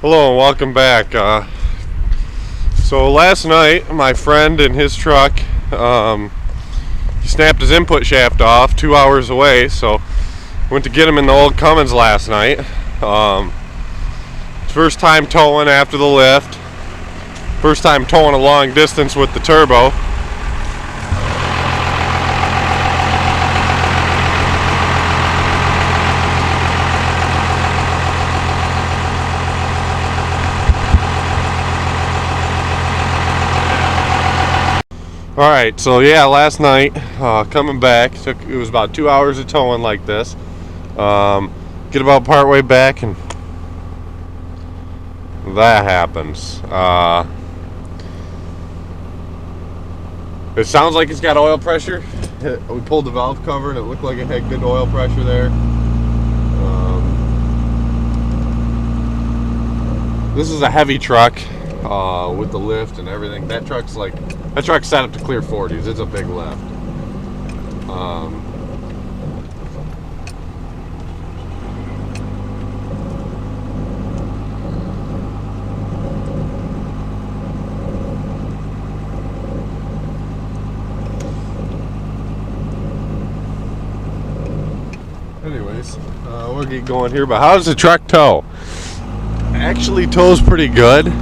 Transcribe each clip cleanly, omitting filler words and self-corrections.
Hello and welcome back. So last night, my friend in his truck, he snapped his input shaft off 2 hours away. So went to get him in the old Cummins last night. First time towing after the lift. First time towing a long distance with the turbo. Alright, so yeah, last night, coming back, it was about 2 hours of towing like this. Get about part way back and that happens. It sounds like it's got oil pressure. We pulled the valve cover and it looked like it had good oil pressure there. This is a heavy truck with the lift and everything. That truck's set up to clear 40s. It's a big lift. Anyways, we'll get going here. But how does the truck tow? Actually tows pretty good.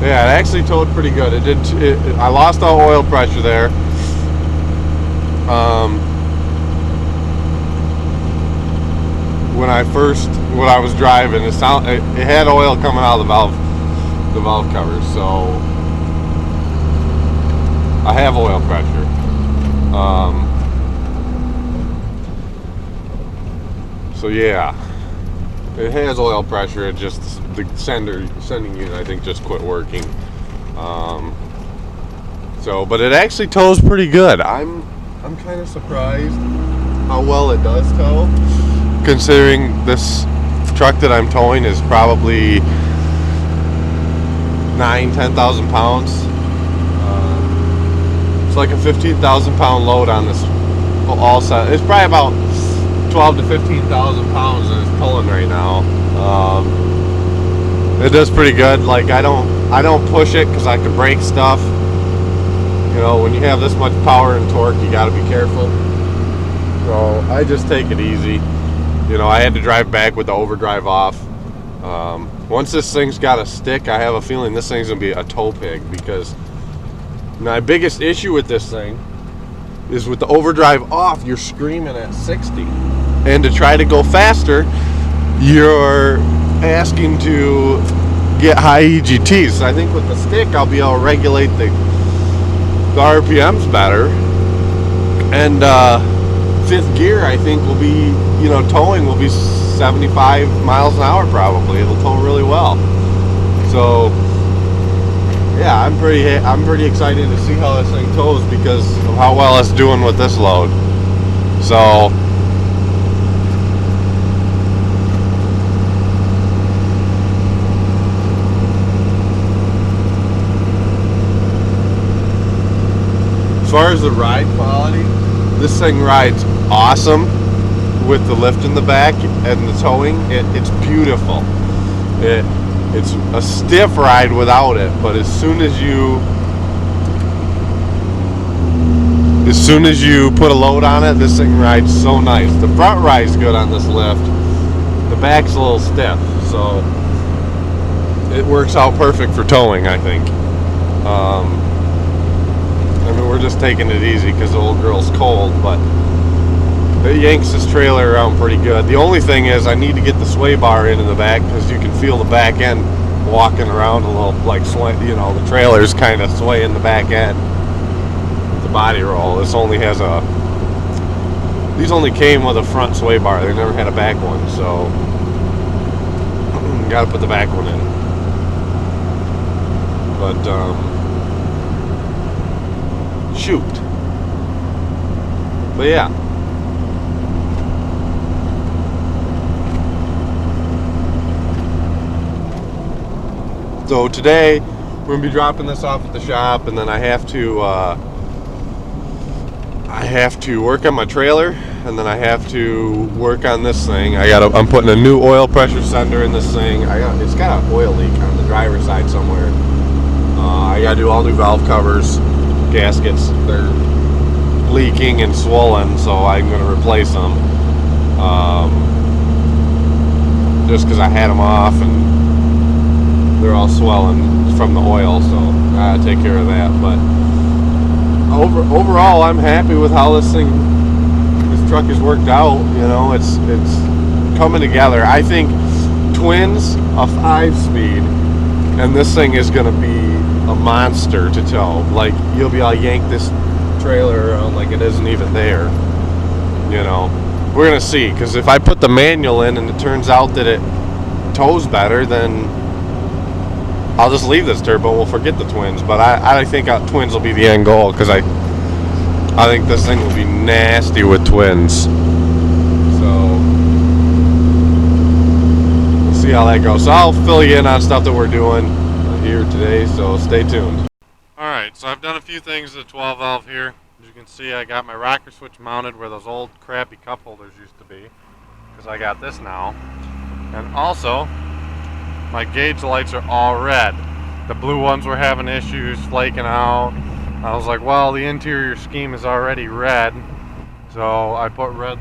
Yeah, it actually towed pretty good. I lost all oil pressure there. When I was driving, it had oil coming out of the valve cover. So I have oil pressure. So yeah, it has oil pressure. It just the sending unit I think just quit working. But it actually tows pretty good. I'm kind of surprised how well it does tow, considering this truck that I'm towing is probably 10,000 pounds. It's like a 15,000 pound load on this all set. It's probably about 12 to 15,000 pounds that it's pulling right now. It does pretty good. Like I don't push it because I can break stuff. You know, when you have this much power and torque, you got to be careful. So I just take it easy. You know, I had to drive back with the overdrive off. Once this thing's got a stick, I have a feeling this thing's gonna be a tow pig, because my biggest issue with this thing is with the overdrive off, you're screaming at 60, and to try to go faster, you're asking to get high EGTs. So I think with the stick, I'll be able to regulate the RPMs better, and fifth gear I think will be, towing will be 75 miles an hour probably. It'll tow really well. So yeah, I'm pretty excited to see how this thing tows because of how well it's doing with this load. So as far as the ride quality, this thing rides awesome with the lift in the back and the towing. It's beautiful. It's a stiff ride without it, but as soon as you put a load on it, this thing rides so nice. The front ride's good on this lift. The back's a little stiff, so it works out perfect for towing, I think. We're just taking it easy because the old girl's cold, but it yanks this trailer around pretty good. The only thing is I need to get the sway bar in the back, because you can feel the back end walking around a little, like sway. The trailer's kind of sway in the back end with the body roll. These only came with a front sway bar. They never had a back one, so got to put the back one in. But shoot. But yeah. So today we're gonna be dropping this off at the shop, and then I have to work on my trailer, and then I have to work on this thing. I'm putting a new oil pressure sender in this thing. It's got an oil leak on the driver's side somewhere. I gotta do all new valve covers, gaskets. They're leaking and swollen, so I'm gonna replace them. Just because I had them off and they're all swelling from the oil, so I gotta take care of that. But overall, I'm happy with how this truck has worked out. You know, it's coming together. I think twins, a 5-speed, and this thing is gonna be a monster to tow. Like, you'll be able to yank this trailer around like it isn't even there. You know, we're gonna see, because if I put the manual in and it turns out that it tows better, then I'll just leave this turbo and we'll forget the twins. But I think twins will be the end goal, because I think this thing will be nasty with twins. So we'll see how that goes. So I'll fill you in on stuff that we're doing here today, so stay tuned. Alright, so I've done a few things to the 12 valve here. As you can see, I got my rocker switch mounted where those old crappy cup holders used to be, because I got this now. And also, my gauge lights are all red. The blue ones were having issues, flaking out. I was like, well, the interior scheme is already red, so I put red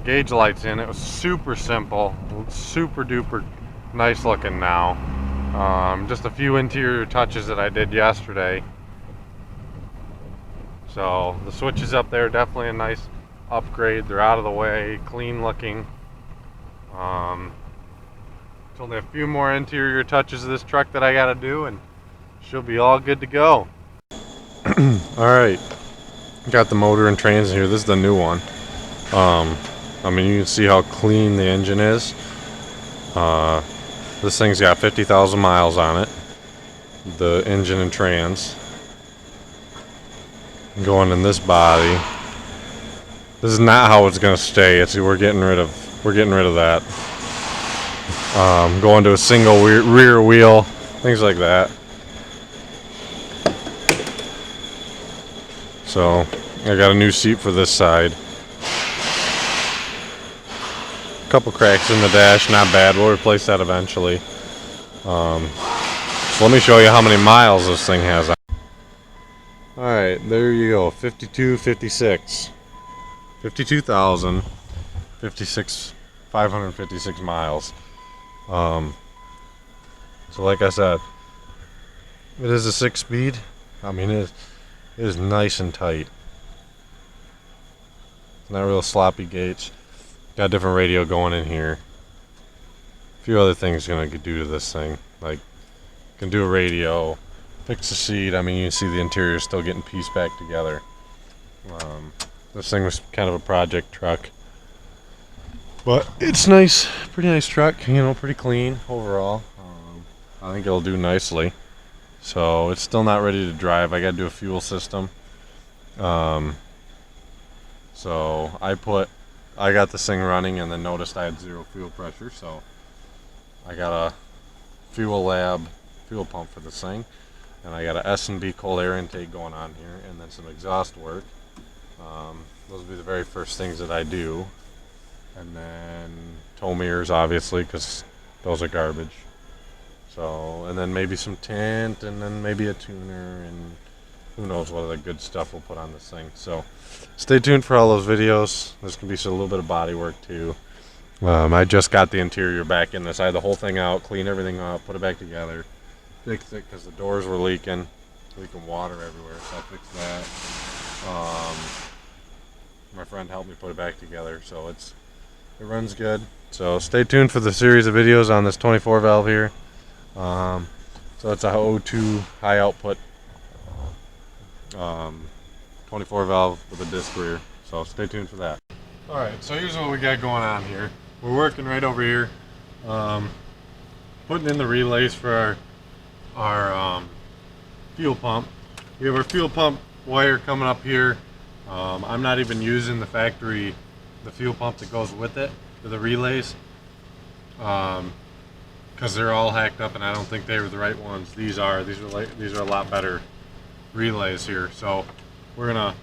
gauge lights in. It was super simple, super duper nice looking now. Just a few interior touches that I did yesterday. So the switches up there, definitely a nice upgrade. They're out of the way, clean looking. There's only a few more interior touches of this truck that I gotta do, and she'll be all good to go. Alright, got the motor and trans here. This is the new one. I mean, you can see how clean the engine is. This thing's got 50,000 miles on it. The engine and trans. Going in this body. This is not how it's gonna stay. We're getting rid of that. Going to a single rear wheel, things like that. So I got a new seat for this side. Couple cracks in the dash, not bad. We'll replace that eventually. So let me show you how many miles this thing has. Alright, there you go. 52,556 miles. So like I said, it is a 6-speed. I mean, it is nice and tight. It's not real sloppy gauge. Got a different radio going in here. A few other things gonna do to this thing, like can do a radio, fix the seat. I mean, you can see the interior is still getting pieced back together. This thing was kind of a project truck, but it's nice, pretty nice truck. You know, pretty clean overall. I think it'll do nicely. So it's still not ready to drive. I gotta do a fuel system. So I got this thing running and then noticed I had 0 fuel pressure, so I got a Fuel Lab fuel pump for this thing, and I got a S&B cold air intake going on here, and then some exhaust work. Those will be the very first things that I do, and then tow mirrors, obviously, because those are garbage. So, and then maybe some tint, and then maybe a tuner, and who knows what other good stuff we'll put on this thing. So stay tuned for all those videos. There's going to be a little bit of body work too. I just got the interior back in this. I had the whole thing out, cleaned everything up, put it back together, fixed it because the doors were leaking water everywhere, so I fixed that. My friend helped me put it back together, so it runs good. So stay tuned for the series of videos on this 24 valve here. So it's a O2 high output 24 valve with a disc rear. So stay tuned for that. Alright, so here's what we got going on here. We're working right over here, putting in the relays for our fuel pump. We have our fuel pump wire coming up here. I'm not even using the factory, the fuel pump that goes with it, for the relays, because because they're all hacked up, and I don't think they were the right ones. These are a lot better relays here. So we're gonna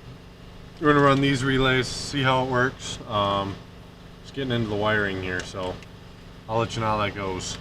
run these relays, see how it works. Just getting into the wiring here, so I'll let you know how that goes.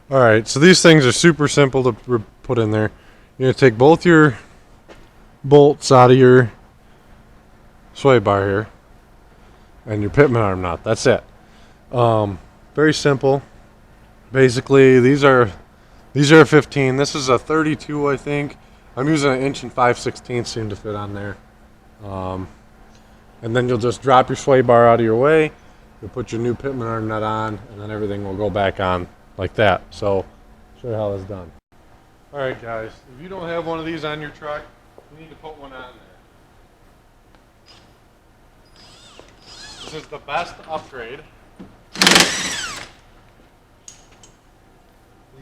Alright, so these things are super simple to put in there. You're going to take both your bolts out of your sway bar here and your pitman arm nut. That's it. Very simple. Basically, these are 15. This is a 32, I think. I'm using an 1 5/16 seem to fit on there. And then you'll just drop your sway bar out of your way. You'll put your new pitman arm nut on, and then everything will go back on like that. So, show you how that's done. Alright guys, if you don't have one of these on your truck, you need to put one on there. This is the best upgrade that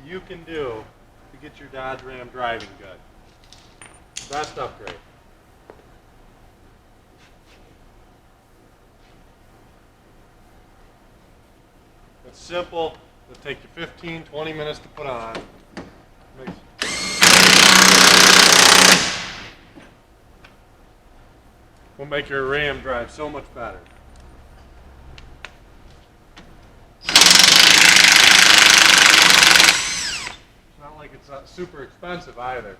you can do to get your Dodge Ram driving good. Best upgrade. It's simple. It'll take you 15-20 minutes to put on. Will make your Ram drive so much better. It's not like it's super expensive either.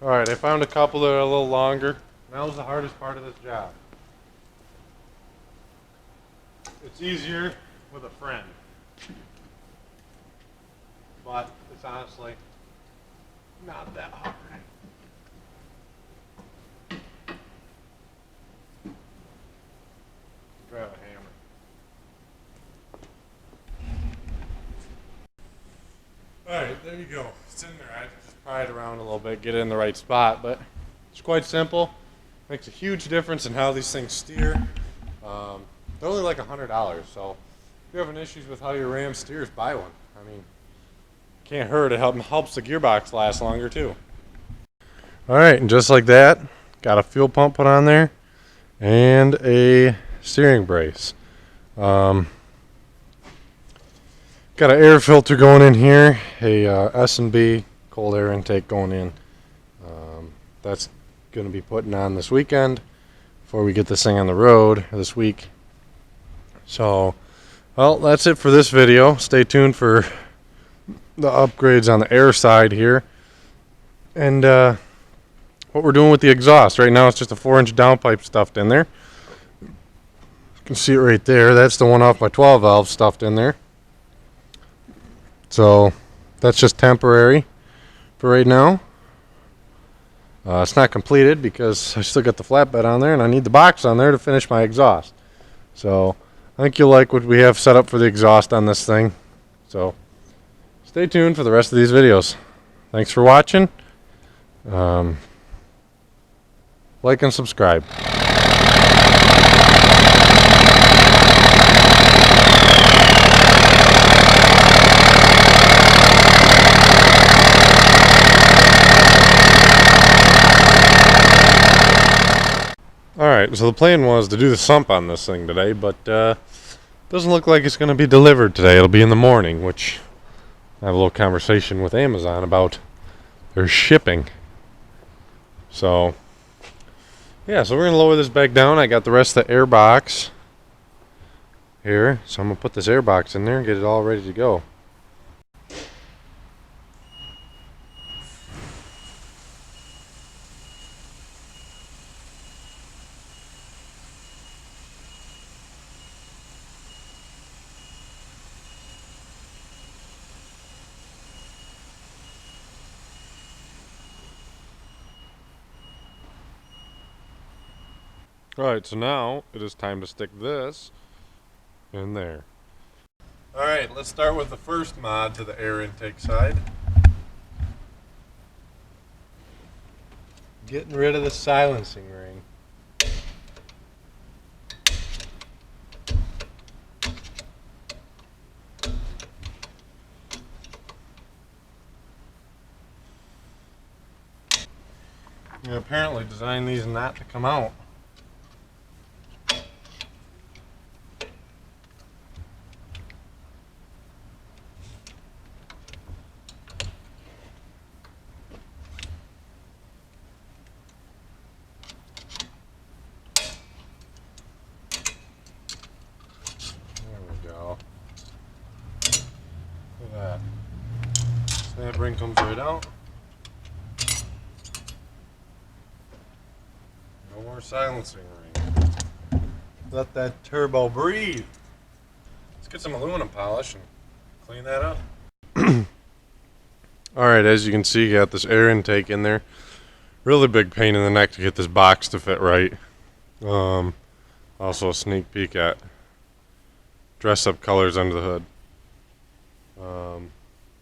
Alright, I found a couple that are a little longer. That was the hardest part of this job. It's easier with a friend, but it's honestly not that hard. Grab a hammer. Alright, there you go. It's in there. I just pry it around a little bit, get it in the right spot, but it's quite simple. Makes a huge difference in how these things steer. They're only like $100, so if you're having issues with how your Ram steers, buy one. I mean, can't hurt. It helps the gearbox last longer too. Alright, and just like that, got a fuel pump put on there and a steering brace. Got an air filter going in here, a S&B cold air intake going in. That's going to be putting on this weekend before we get this thing on the road this week. So, well, that's it for this video. Stay tuned for the upgrades on the air side here. And what we're doing with the exhaust. Right now it's just a 4-inch downpipe stuffed in there. You can see it right there. That's the one off my 12 valve stuffed in there. So that's just temporary for right now. It's not completed because I still got the flatbed on there and I need the box on there to finish my exhaust. So I think you'll like what we have set up for the exhaust on this thing. So stay tuned for the rest of these videos. Thanks for watching. Like and subscribe. Alright, so the plan was to do the sump on this thing today, but doesn't look like it's going to be delivered today. It'll be in the morning, which I have a little conversation with Amazon about their shipping. So, yeah, so we're going to lower this back down. I got the rest of the air box here, so I'm going to put this air box in there and get it all ready to go. Alright, so now it is time to stick this in there. Alright, let's start with the first mod to the air intake side. Getting rid of the silencing ring. You apparently designed these not to come out. That. Snap ring comes right out. No more silencing ring. Let that turbo breathe. Let's get some aluminum polish and clean that up. Alright, as you can see, you got this air intake in there. Really big pain in the neck to get this box to fit right. Also a sneak peek at dress up colors under the hood.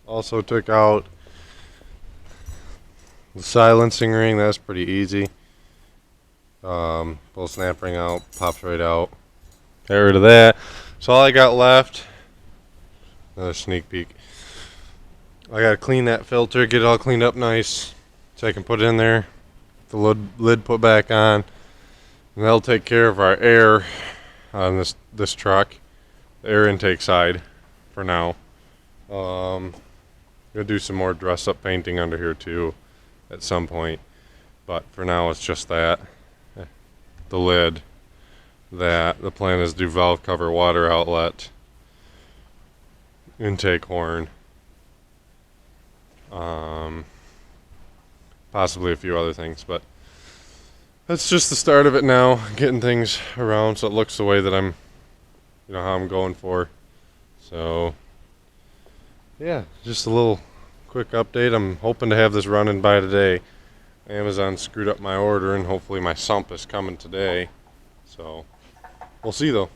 Also took out the silencing ring. That's pretty easy. Pull the snap ring out, pops right out. Get rid of that. So all I got left, another sneak peek. I gotta clean that filter, get it all cleaned up nice, so I can put it in there. The lid put back on, and that'll take care of our air on this truck, the air intake side, for now. Gonna do some more dress up painting under here too at some point, but for now it's just that, the lid, that the plan is to do valve cover, water outlet, intake horn, possibly a few other things, but that's just the start of it now, getting things around so it looks the way that I'm, how I'm going for. So yeah, just a little quick update. I'm hoping to have this running by today. Amazon screwed up my order, and hopefully my sump is coming today. So we'll see though.